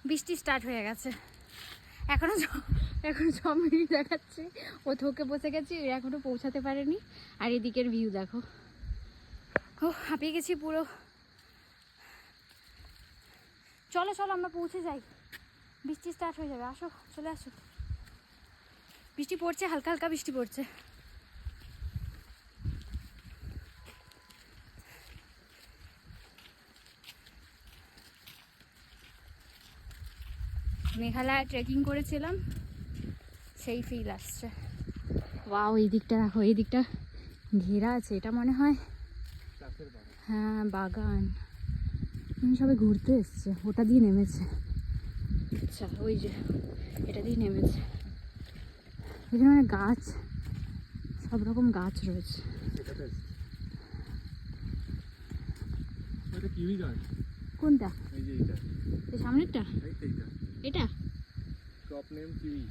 বৃষ্টি স্টার্ট হয়ে গেছে, এখনো 6 মিনিট দেখাচ্ছে। ও থকে বসে গেছে, এখনো পৌঁছাতে পারেনি। আর এদিকের ভিউ দেখো, ও হাঁপিয়ে গেছি পুরো। চলো চলো আমরা পৌঁছে যাই, বৃষ্টি স্টার্ট হয়ে যাবে। আসো, চলে আসো। বৃষ্টি পড়ছে, হালকা হালকা বৃষ্টি পড়ছে। মেঘালয় ট্রেকিং করেছিলাম, সেই ফিল আসছে। ওয়াও, এই দিকটা দেখো, এই দিকটা ঘেরা আছে, এটা মনে হয় হ্যাঁ বাগান। সবাই ঘুরতে এসছে, ওটা দিয়ে নেমেছে। আচ্ছা, ওই যে এটা দিয়ে নেমেছে। এখানে মানে গাছ, সব রকম গাছ রয়েছে। কোনটা? এই সামনেরটা? এটা ক্রপ নেম কিউই।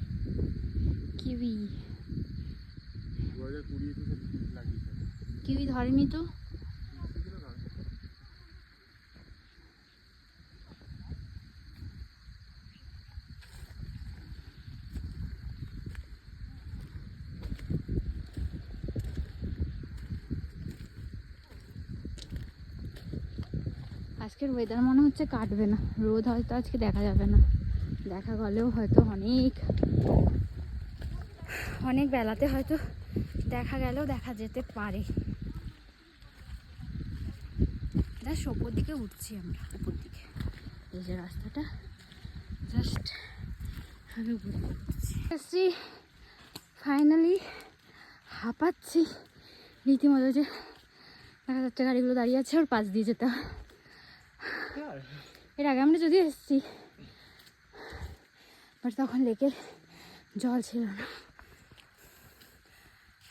কিউই। 2020 লাগিয়েছে। কিউই ধরেনি তো। আজকের ওয়েদার মনে হচ্ছে কাটবে না, রোদ হয়তো আজকে দেখা যাবে না। দেখা গেলেও হয়তো অনেক বেলাতে হয়তো দেখা গেলেও দেখা যেতে পারে। জাস্ট ওপর দিকে উঠছি আমরা, উপর দিকে এই যে রাস্তাটা, জাস্ট আমি উপর দিকে উঠছি। ফাইনালি হাঁপাচ্ছি রীতিমতো, যে দেখা যাচ্ছে গাড়িগুলো দাঁড়িয়ে আছে, ওর পাশ দিয়ে যেতে হয়। এর আগে আমরা যদি এসেছি, বাট তখন লেকের জল ছিল না।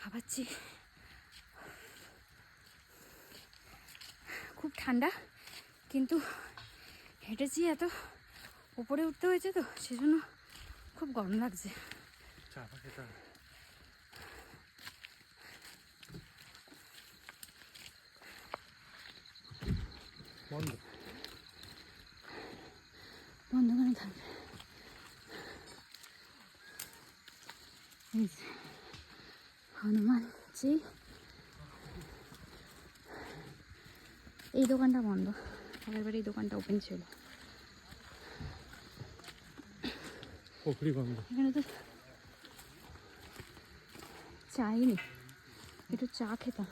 হাঁপাচ্ছি, খুব ঠান্ডা, কিন্তু হেঁটেছি এত উপরে উঠতে হয়েছে তো, সেজন্য খুব গরম লাগছে। বন্ধ করে থাকবে। হনুমানজি, এই দোকানটা বন্ধ, আগের বার এই দোকানটা ওপেন ছিল। এখানে তো চাই নি, একটু চা খেতাম।